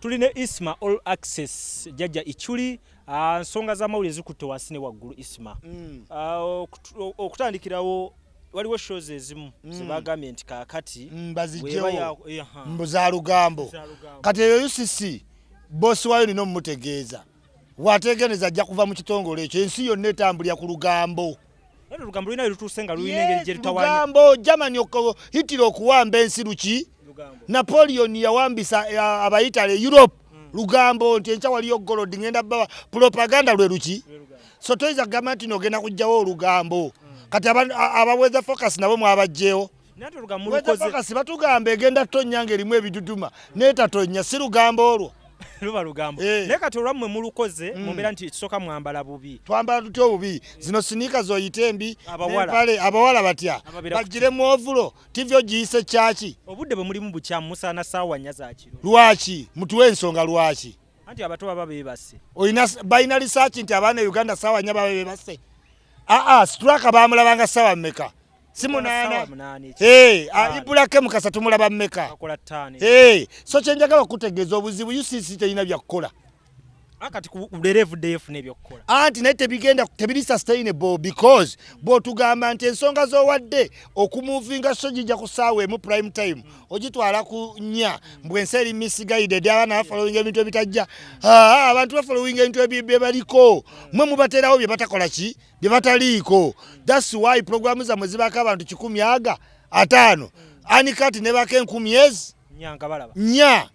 tuline Isma Olaxess jajja ichuli nsonga za mawulire zikutte wansi ne waggulu Isma okutandikirawo waliwo shows ezimu zibagambye nti kaakati bazijjewo mbuza Lugambo kati eyo UCC bosi wayo nino mmutegeeza wategeneza ajja kuva mu kitongole ekyo ensi yonna etambulira ku Lugambo. Olugambo lina lutusenga luyina engeri gye litawanya. Lugambo Germany hitira okuwamba ensi luki Napoleon yawambisa abayitale Europe Lugambo nti encha waliyo golodi ngenda baba propaganda lwe luki so toiza government nogenda kujjawo Lugambo kati abaweza focus nabo mwabajjewo nato Lugambo lukoze focus batugambe egenda tonyanga erimu ebiduduma neta tonya si Lugambo olwo luba Lugambo leka tolwamwe mulukoze mumbera nti kisoka mwambala bubi twambala tutyo bubi zino sinika zoyitembi pale abawala batya bajire mu ovulo tivyo giyise chachi obudde bwe mulimu bukyamu musana sawa nyaza kiro lwaki mutuwe ensonga lwaki anti abato baba bebase oyina binary search nti abana Uganda sawa nyaba bebase straka bamulabanga sawa mmeka simunana ibulake mukasa tumulaba mmeka akola ttani so kyenjagala okutegeeza obuzibu UCC teyina byakukola akati ku lerevu defu nebyo kukola anti naye tebiri sustainable because bw'otugamba nti ensonga z'owadde okumuvinga so gijja kusaawa emu prime time ogitwala ku nnya mbwensi eri misguided abaana bafollowinga ebintu ebitajja abantu bafollowinga ebintu ebibye baliko mwe mubaterawo bye batakola ki bye bataliiko that's why programu zammwe zibako abantu 105 anikati ne bako 10 nyanga balaba nya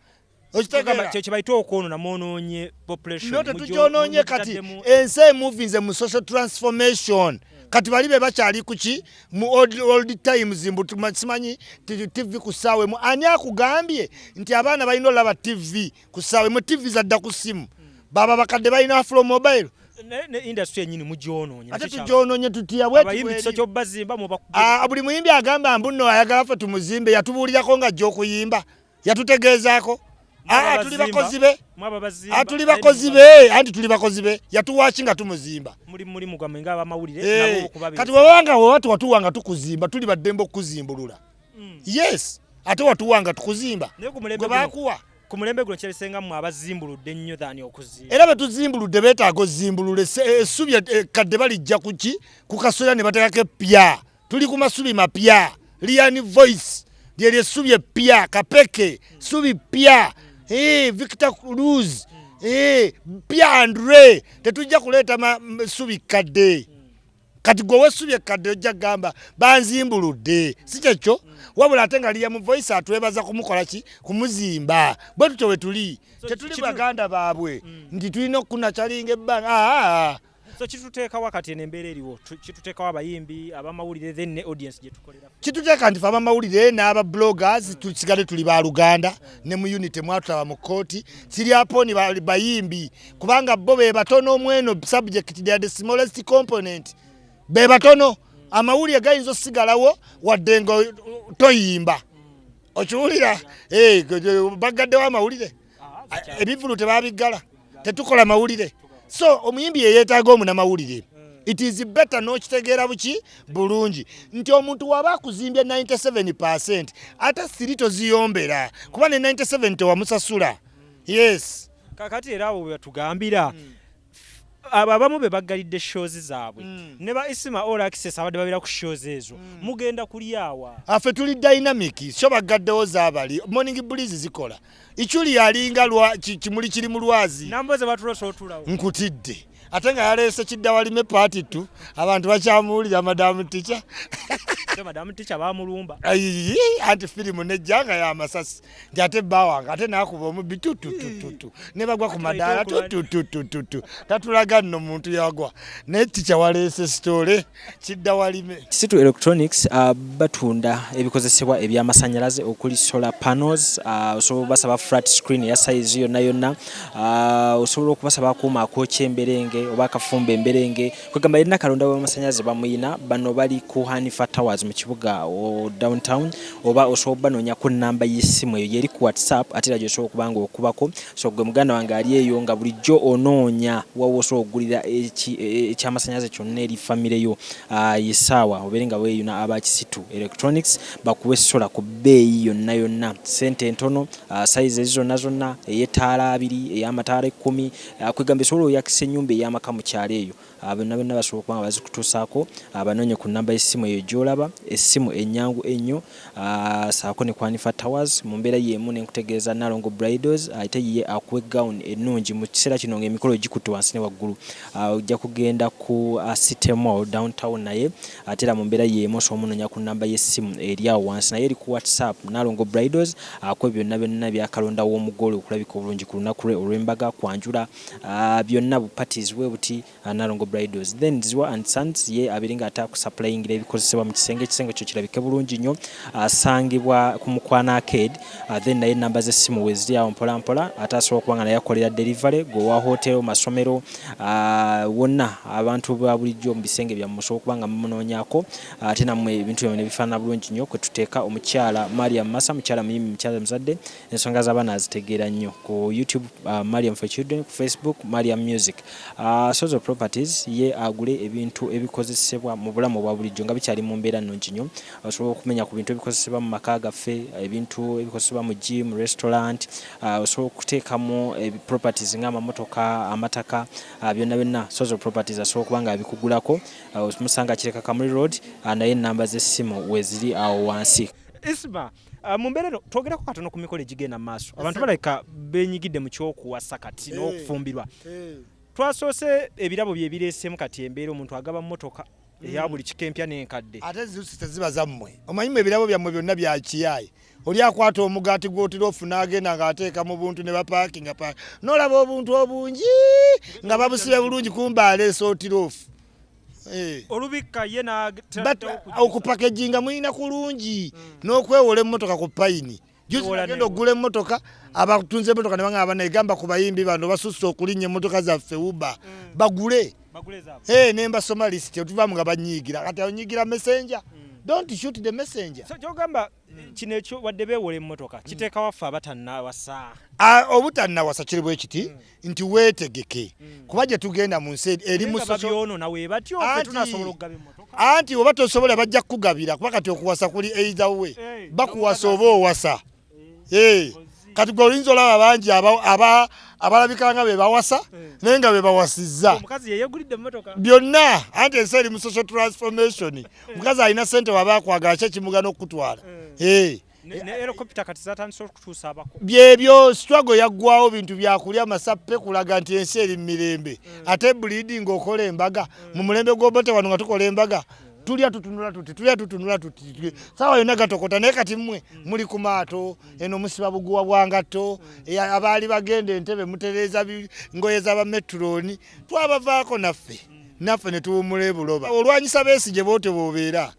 Chibaito okono na mononye population note tujononye kati ense movinze mu social transformation kati balibe bakyali kuki mu old times mbutu simanyi TV kusawe mu ani akugambye nti abaana balina olaba TV kusawe mu TV zadda ku simu baba bakadde balina afro mobile ne industry yenyini mujononye ate tujononye tutiya bwetu abayimbi kiso bazimba mu bakubye buli muyimbi agamba mbuno ayagala fe tumuzimbe yatubulirako nga jjo kuyimba yatutegezaako tuli bakozi be tuli bakozi be anti tuli bakozi be yatuwachinga tumuzimba muri mugamba ngaba mawulire nabo okubabe kati wabanga watu watuwanga tukuzimba tuli baddembo kuzimbulula yes ate watuwanga tukuzimba gwe bakuwa ku mulembe guno kyalisenga mu abazimbuludde nnyo dhani okuzimba era betuzimbuludde betaago zimbulule esubya kadde balijja kuki kukasoya ne batekako pya tuli ku masubi mapya liani voice lyeri esubye pya kapeke subi pya Victor Cruz pya Andre tetujja kuleta subi kadde kati gwe subi kadde ojja gamba banzimbuludde si kyekyo wabula atenga liya mu voice atwebaza kumukola ki kumuzimba bwe tutowe tuli tetuli baganda baabwe ndi tulina okuna chalinga ebbanga so kituteeka wakati enembeera eriwo kituteekawo abayimbi abamawulire then ne audience gye tukolera kituteeka nti abamawulire n'aba bloggers tusigale tuli ba Luganda ne mu unity mwatulaba mu kooti siri apo ni bayimbi kubanga bo be batono mweno subject they are the smallest component be batono amawulire gayinza osigalawo wadde nga toyimba okiwulira bagadde wa mawulire ebivulu tebabigala tetukola mawulire so omuyimbi yeetaaga omuna mawulire it is better no kitegeera buki bulungi nti omuntu waba akuzimbye 97% ate sirito ziyombera kuba ne 97 tewamusasula yes kakati era abo batugambira abamu be bagalidde shows zaabwe ne ba Isma Olaxess abadde babira ku shows ezo mugenda kulyawa afe tuli dynamic so bagaddewo zaabali morning breeze zikola ichuli yalinga lwa kimuli kiri mu lwazi namboze batuloso otulawo nkutidde ate nga yaleese kiddawalime party tu abantu bakyamuwulira madamu teacher madamu teacher bamulumba anti filimu nejjanga ya masasi nti ate bbawanga ate nakuba omubbi tututututu ne bagwa ku madaala tututututu tatulaga nno muntu yagwa naye teacher waleese sitole kiddawalime Situ Electronics batunda ebikozesebwa eby'amasanyalaze okuli solar panels osobola basaba flat screen ya size yonna osobola okubasaba akuuma akokya emberenge oba akafumba emberenge kwegamba erina kalonda w'amasanyalaze bamuyina bano bali ku Hanifa Towers mu kibuga downtown oba osobola nonya ku namba y'essimu eyo yeri ku WhatsApp ate era gy'osobola okubanga okubako so gwe muganda wange ali eyo nga bulijjo onoonya wawo osobola okugulira ekyamasannyalaze kyonna eri famire yo yesaawa obeere nga weeyuna abakisitu electronics bakuwe sola ku bbeeyi yonna sente entono size zonna ey'ettaala 2 ey'amataala 10 kwegamba esobola oyakisa ennyumba ey'amaka mu kyalo eyo bonna basobola okubanga bazikutuusaako banoonye ku namba y'essimu eyo gy'olaba essimu ennyangu ennyo saako ne Kwanifa Towers mu mbeera y'emu n'enkutegeeza Nalongo Bridals ate ye akuwe gown ennungi mu kiseera kino ng'emikolo gikutte wansi ne waggulu ojja kugenda ku City Mall downtown naye ate era mu mbeera y'emu osobola omunoonya ku namba y'essimu eri awo wansi naye eri ku WhatsApp Nalongo Bridals akuwe byonna byakalonda w'omugole okulabika obulungi ku lunaku lwe olw'embaga kwanjula byonna bu parties we buti Nalongo Bridals then Ziwa and Sons ye abiringa ata ku supplying ebikozesebwa mu kisenge kyo kirabike bulungi nnyo asangibwa ku Mukwana Arcade then naye namba z'essimu we ziri awo mpola ate asobola okubanga naye akolera delivery gowa hotel masomero wonna abantu ba bulijjo mu bisenge byammwe musobola okubanga mumunoonyaako ate nammwe ebintu byonna bifaanana bulungi nnyo kwe tuteeka omukyala Mariam Massa mukyala muyimbi mukyala muzadde ensonga z'abaana azitegeera nnyo ku YouTube Mariam for Children ku Facebook Mariam Music Sozo Properties ye agule ebintu ebikozesebwa mu bulamu bwa bulijjo nga bikyali mu mbeera nnungi nnyo osobola okumenya ku bintu ebikozesebwa mu maka gaffe ebintu ebikozesebwa mu gym restaurant osobola okuteekamu properties ng'amamotoka amataka byonna Sozo Properties asobola okubanga abikugulako musanga Kireka Kamuli Road naye namba z'essimu we ziri awo wansi. Isma mu mbeera twogerako katono ku mikolo egigenda mu maaso abantu balabika beenyigidde mu ky'okuwasa kati n'okufumbirwa twasoose ebirabo bye bireesemu kati embeera omuntu agaba mmotoka eya buli kikempya n'enkadde ate zirusi teziba zammwe omanyimu ebirabo byammwe byonna bya kiyaye oli akwata omugaati gw'otira ofu n'agenda ng'ateeka mu buntu ne bapaakinga n'olaba obuntu obungi nga babusibe bulungi kumba aleesa otira ofu olubika ye okupakeginga mulina kulungi n'okwewola emmotoka ku payini agenda okugula emmotoka abatunze emmotoka ne bangamba negamba ku bayimbi bano basusse okulinnya emmotoka zaffe uba bagule ne mbasoma lisiti otuvaamu nga banyiigira kati onyiigira messenger don't shoot the messenger kyogamba kino ekyo wadde beewola emmotoka kiteeka waffe abatannawasa obutannawasa kiri bwe kiti nti weetegeke kuba gye tugenda mu nsi eri anti oba tosobola bajja kukugabira kuba kati okuwasa kuli either way bakuwasa oba owasa kati gwe olinza olaba bangi abalabika nga be bawasa naye nga be bawasizza byonna anti ensi eri mu social transformation omukazi alina ssente waba akwagala ki ekimugana okutwala byebyo struggle yaggwawo bintu byakulya masappe kulaga nti ensi eri mu mirembe ate bleeding okola embaga mu mulembe gw'obote wano nga tukola embaga tulya tutunula tuti sawa yonna gatokota naye kati mmwe muli ku maato eno musiba buguwa bwangatto abaali bagenda entebe mutereeza ngoye z'abametroni twabavaako naffe ne tuwumula ebuloba olwanyisa Besigye boote bw'obeera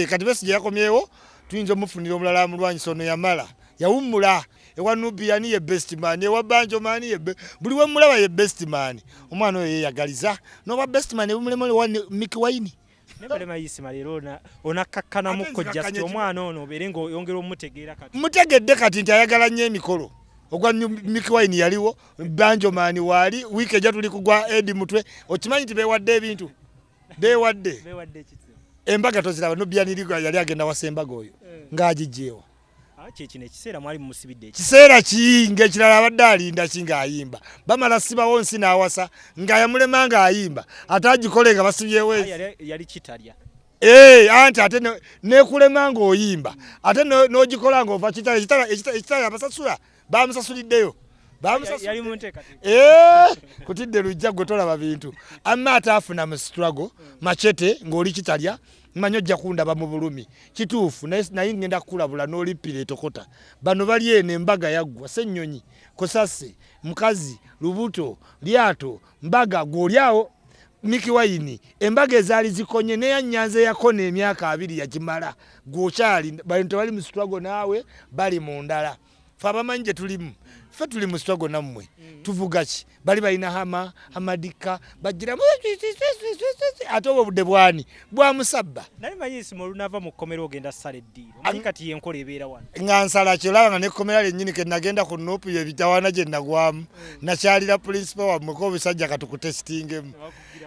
kati Besigye yakomyewo tuyinza omufunira omulala mulwanyisa ono yamala yawummula ewa Nubiani ye best man ewa Banjo man ye buli we mulaba ye best man omwana oyo yeyagaliza n'oba best man ebumulemu wa Mickey Wine Nebale Isma lero onakakkana mukko just omwana ono obeere ng'oyongera omutegeera kati mutegedde kati nti ayagala nnyo emikolo ogwa Mickey Wine yaliwo Banjo man waali wiiki ejja tuli kugwa Edi Mutwe okimanyi nti beewadde ebintu beewadde embaga toziraba Nubiani yali agenda wasa embaga oyo ng'agijjeewa kino ekiseera mwali mumusibidde kiseera kinga ekirala abadde alinda kinga ayimba bamala sibawo nsi n'awasa nga yamulema nga ayimba ate agikole nga basibyewo yali kitalya anti ate nekulema nga oyimba ate n'ogikola ng'ova ekitala abasasula bamusasuliddeyo kutidde lujja gwe tolaba bintu amma ate afuna mu struggle machete ng'oli kitalya manyo ojja kundaba mu bulumi kituufu naye ngenda kukulabula n'olippira etokota bano bali eno embaga yaggwa Ssennyonyi Kosase mukazi Lubuto Lyato Mbaga gw'olyawo Mickey Wine embaga ezaali zikonye neyanyanze yakona emyaka 2 yagimala gwokyali bantu bali mu struggle naawe bali mu ndala fe abamanyi gye tulimu ffe tuli mu struggle nammwe tuvuga ki bali balina hama amadika bagira ate obwo budde bwani bwa musabba naye manyi Isma olunava mu kkomera ogenda ssala eddiiro manyi kati yenkola ebeera wano nga nsala kyolaba nga nekkomera lyennyini ke nagenda ku nuupu yebitawaana gye nagwamu nakyalira principal wammwe ko obusajja katukutesitingemu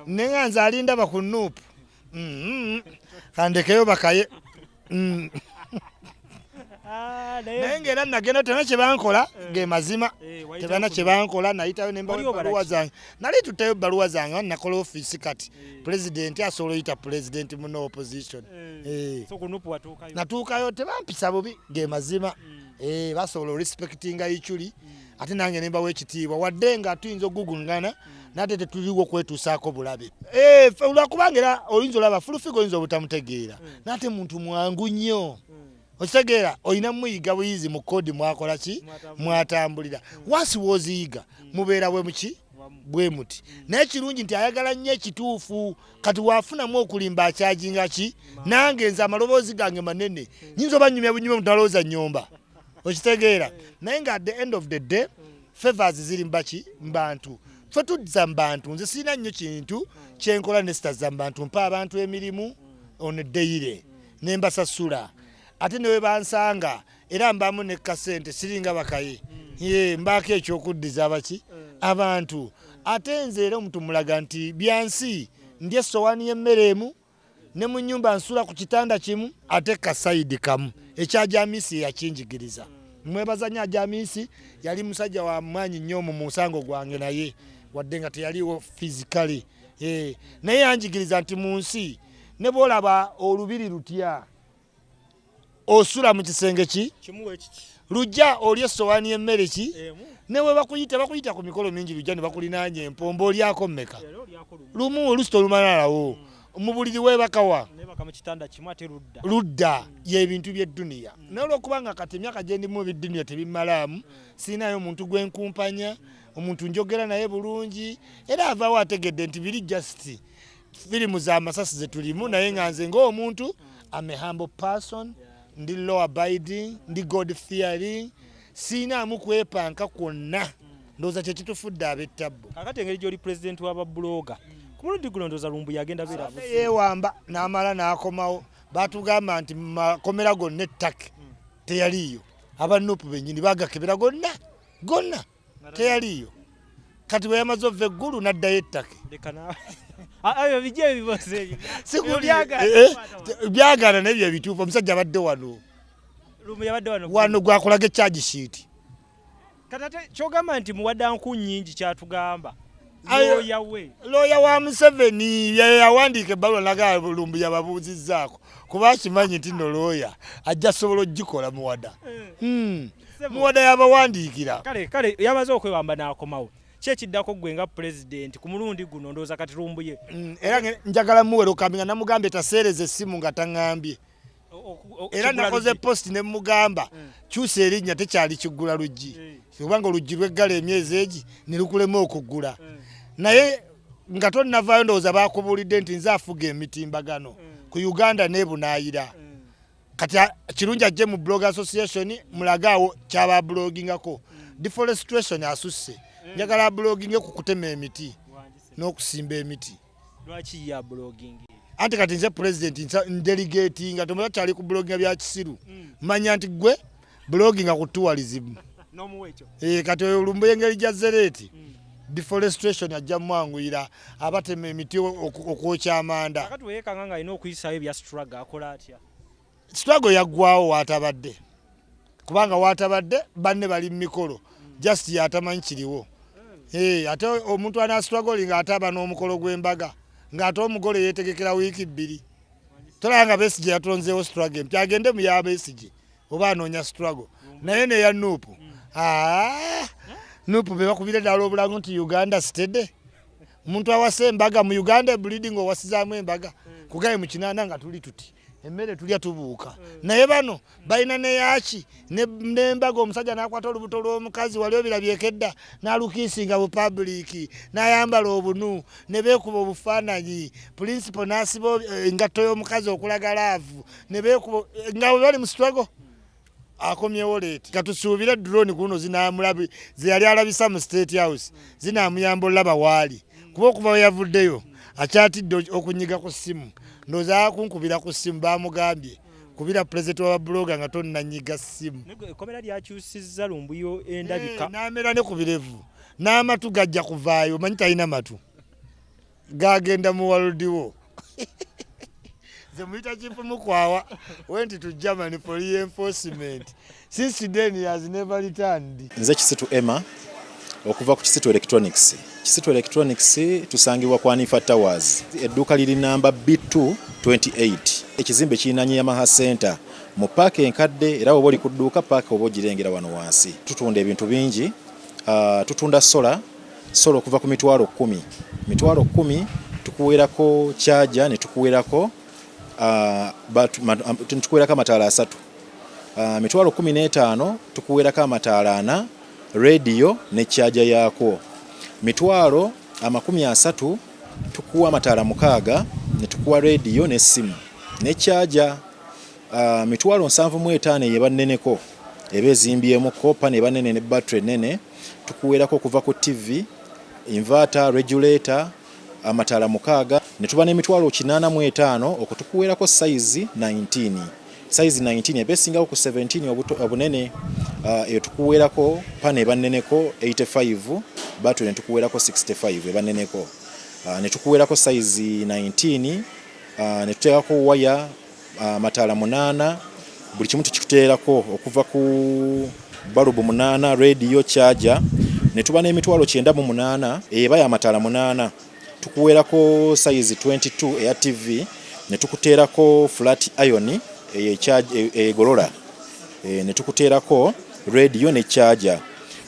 ne nga nze alindaba ku nuupu kandekeyo bakaye naye ng'era nagenda tena kye bankola ge mazima tebana kye bankola nayitayo nembaluwa zange nali tuteyo ebbaluwa zange nakola ofiisi kati pulezidenti asobola oyita pulezidenti muno opposition natuukayo tebampisa bubi ge mazima basobola orespectinga ichuli ate nange nembawo ekitiibwa wadde nga tuyinza okugungana nate tetuliwo kwetuusaako bulabe olwakubanga era oyinza olaba fulufigo oyinza obutamutegeera nate muntu mwangu nnyo okitegeera olina muyiga buyizi mu kodi mwakola ki mwatambulira wansi wooziyiga mubeera bwe muti naye kirungi nti ayagala nnyo ekituufu kati waafunamu okulimba akyajinga ki nange nze amaloboozi gange manene nyinza oba nnyumya bunyumya mutalooza nnyomba okitegeera naye nga at the end of the day favors ziri mbantu ffe tudza mbantu nze sirina nnyo kintu kyenkola nesitaza mbantu mpa abantu emirimu oneddeire nembasasula ate newe bansanga era mbamu ne kasente siringa bakaye mbaako ekyokuddiza abaki abantu ate nze era omuntu mulaga nti byansi ndi essowaani y'emmere emu ne mu nnyumba nsula ku kitanda kimu ate kasayidi kamu ekyajamisi yakinjigiriza mwebaza nnyo ajamisi yali musajja wa maanyi nnyo mu musango gwange naye wadde nga teyaliwo fizikali naye yanjigiriza nti mu nsi ne bwolaba olubiri lutya osula mu kisenge ki lujja oli essowaani y'emmere ki newe bakuyita ku mikolo mingi lujja ne bakulinaanya empombo olyako mmeka lumu olusi tolumalalawo mu buliri weebakawa ludda y'ebintu by'edduniya naye olwokubanga kati emyaka gye ndimu eby'edduniya tebimmalaamu siinayo omuntu gwenkumpanya omuntu njogera naye bulungi era avaawo ategedde nti biri just firimu z'amasasi ze tulimu naye nga nze ng'omuntu I'm a humble person ndi law abiding ndi God fearing siinaamu kwepanka kwonna ndowooza kye kitufudde ab'ettabbo kakati engeri gy'oli pulezidenti w'ababulooga ku mulundi guno ndowooza lumbu yagenda beera yeewamba n'amala n'akomawo baatugamba nti makomera gonna ettake teyaliiyo abanuupu bennyini bagakebera gonna teyaliiyo kati bwe yamaze ova eggulu n'addayo ettake byagana nebyo ebituufu omusajja abadde wano gwakolaga ekyagi shiiti katate kyogamba nti muwaddanku nnyingi kyatugamba looya wa Museveni yawandiika ebbaluwa naga lumbu yababuuzizzaako kuba akimanyi nti no looya ajja sobola ogikola muwada muwada yabawandiikira kale yamaze okwewamba n'akomawo kyekiddako gwe nga pulezidenti ku mulundi guno ndowooza kati lumbuye era njagala muwere okambinga namugambye taseereza essimu nga taŋŋambye era nakoze post ne mugamba kyusa erinnya tekyali kiggula luggi kubanga oluggi lweggala emyezi egi ne lukulema okuggula naye nga tonnavaayo ndowooza bakubuulidde nti nze afuga emitimbagano ku Uganda nebunaayira kati kirungi ajje mu blog association mulagaawo kyababulogingako deforestation asusse njagala blogging ku kutema emiti n'okusimba emiti lwaki ya blogging anti kati nze president delegate nga tomola kyali ku blogging bya kisiru manya nti gwe blogging ku tourism n'omuwecho kati olumbu engeri gya zereti deforestation ajja mwanguyira abatema emiti okwokya amanda kati weyekanga nga alina okuyisayo ebya struggle akola atya struggle yaggwawo waatabadde kubanga waatabadde banne bali mu mikolo just yatamanyi kiriwo ate omuntu ana struggling ataba n'omukolo gw'embaga ng'ate omugole yeetegekera wiiki 2 tolanga Besigye yatonzeewo struggle mpya agende mu ya Besigye oba anoonya struggle naye neya nuupu nuupu be bakubire ddala obulango nti Uganda stede omuntu awasa embaga mu Uganda bleeding owasizaamu embaga kugaye mu kinaana nga tuli tuti emmere tulya tubuuka naye bano balina neyaki nembaga omusajja n'akwata olubuto lw'omukazi wali obirabyekedda n'alukiisinga bu public n'ayambala obunu ne beekuba obufaananyi principal n'asiba engatto y'omukazi okulaga laavu ne beekuba nga bwe bali mu struggle akomyewo leeti katusuubire drone kuno zinamulabi ze yali alabisa mu State House zinamuyamba olaba waali kuba okuva we yavuddeyo akyatidde okunyiga ku ssimu ndowooza kunkubira ku ssimu baamugambye kubira pulezidenti wa bloga nga tonnanyiga ssimu ekkomera lyakyusizza lumbuyo endabika n'amera ne ku birevu n'amatu gajja kuvaayo manyi talina matu gagenda mu walodiwo Zemuyita chifu mukwawa went to Germany for reinforcement. Since then he has never returned. Nze Kisitu Emma okuva ku Kisitu Electronics. Kisitu Electronics tusangibwa kwa Nifa Towers. Edduuka liri namba B2 28. Ekizimbe kirinaanye Yamaha Center mu paaka enkadde era oba oli ku dduuka paaka oba ogirengera wano wansi. Tutunda ebintu bingi. Tutunda sola okuva ku $10,000. $10,000 tukuweerako charger ne tukuweerako tukuweerako amataala 3. $15,000 tukuweerako amataala 4, radio ne charger yaako. $30,000 tukuwa amataala 6 ne tukuwa radio ne simu ne charger. $75,000 yeba nneneko eba ezimbyemu kopa ne banene ne battery nene tukuweerako okuva ku TV, inverter, regulator, amataala 6 ne tuba $85,000 okutukuweerako size 19. Size 19 ebesingawo ku 17 obunene eyo tukuweerako pane ebanneneko 85, battery ne tukuweerako 65 ebanneneko. Ne tukuweerako size 19 ne tuteekako waya amataala 8 buli kimu tukikuteerako okuva ku balubu 8, radio, charger ne tuba $98,000 eba ya amataala 8 tukuweerako size 22 eya TV ne tukuteerako flat iron egolola ne tukuteerako radio ne charger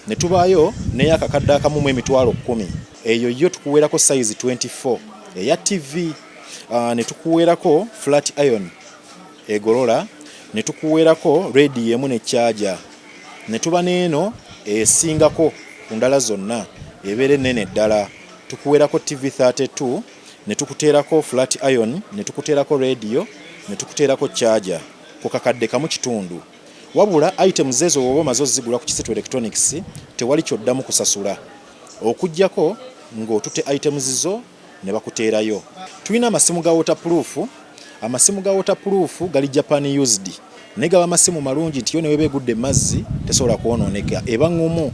ne tubaayo n'eyakakadde akamu $10,000 eyo yo tukuweerako size 24 eya TV ne tukuweerako flat iron egolola ne tukuweerako radio emu ne charger ne tuba n'eno esingako ku ndala zonna ebeere ennene ddala tukuweerako TV 32 ne tukuteerako flat iron ne tukuteerako radio ne tukuteerako charger ku kakadde kamu kitundu. Wabula items ezo oba omaze ozigula ku Kisitu Electronics tewali kyoddamu kusasula okuggyako ng'otutte items zo ne bakuteerayo. Tulina amasimu ga waterproof. Amasimu ga waterproof gali Japan used ne gaba amasimu malungi nti yo ne weba egudde mazzi tesobola kwonooneka eba ngumu.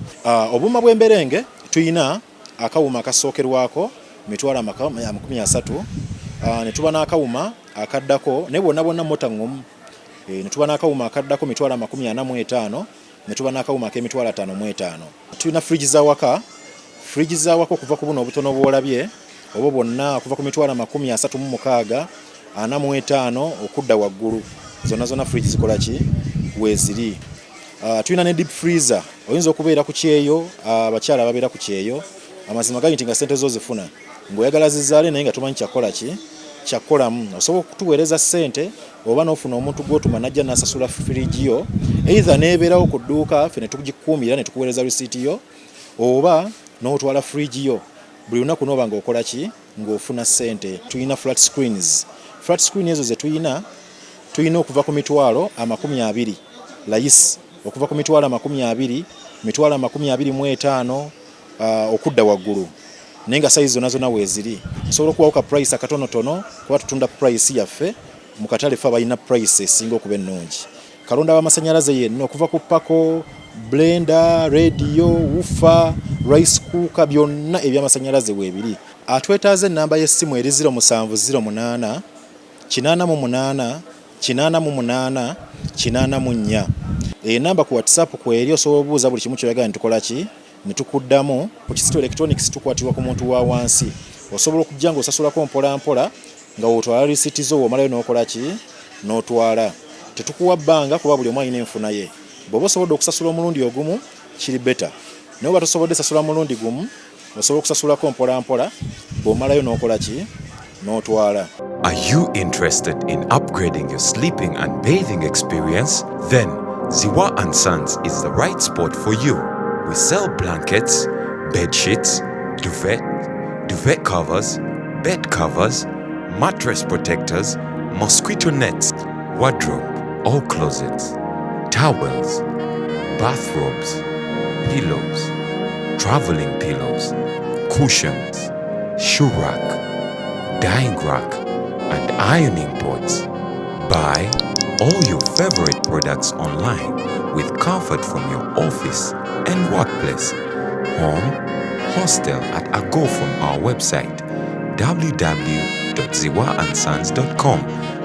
Obuuma bw'emberenge tulina akawuma akasookerwako $30,000 ne tuba n'akawuma akaddako ne bonna mota ngumu ne tuba n'akawuma akaddako $45,000 ne tuba n'akawuma ak'$50,000. Tulina fridge z'awaka okuva ku buno obutono bw'olabye oba bonna okuva ku $36,000 45 okudda waggulu zonna fridge zikola ki weeziri. Tulina ne deep freezer oyinza okubeera ku kyeyo abakyala ababeera ku kyeyo amazima gali nti nga sente zo zifuna ng'oyagala zizaale naye nga tomanyi kyakola ki kyakolamu osobola okutuweereza ssente oba n'ofuna omuntu gw'otuma najja n'asasula fridge yo either n'ebeerawo ku dduuka ffe ne tugikuumira ne tukuweereza risiiti yo oba n'otwala fridge yo buli lunaku n'oba ng'okola ki ng'ofuna ssente. Tulina flat screens ezo ze tulina okuva ku $20,000 layisi okuva ku $20,000 $25,000 okudda waggulu naye nga size zonna weeziri. Osobola okubawo ka price akatonotono kuba tutunda price yaffe mu katale ffe abalina price esinga okuba ennungi. Kalonda w'amasannyalaze yenna okuva ku pako, blender, radio, woofer, rice cooker byonna eby'amasannyalaze weebiri. Atwetaaze ennamba y'essimu eri 0708 88 88 84. Enamba ku WhatsApp kweri osobola obuuza buli kimu kyoyagala nitukola ki ne tukuddamu. Ku Kisitu Electronics tukwatibwa ku muntu wa wansi. Osobola okujja ng'osasulako mpola nga wotwala risiiti zo womalayo n'okola ki n'otwala. Tetukuwa bbanga kuba buli omu alina enfuna ye. Bw'oba osobodde okusasula omulundi ogumu kiri beta naye oba tosobodde sasula mulundi gumu osobola okusasulako mpola bw'omalayo n'okola ki n'otwala. Are you interested in upgrading your sleeping and bathing experience? Then Ziwa & Sons is the right spot for you. We sell blankets, bed sheets, duvet covers, bed covers, mattress protectors, mosquito nets, wardrobe, or closets. towels, bathrobes, pillows, traveling pillows, cushions, shoe rack, dyeing rack, and ironing boards. Buy all your favorite products online with comfort from your office and workplace, home, hostel, at a go from our website www.ziwaansons.com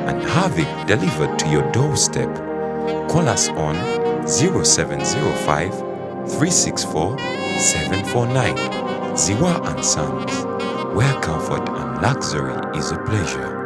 and have it delivered to your doorstep. Call us on 0705 364 749. Ziwa and Sons, where comfort and luxury is a pleasure.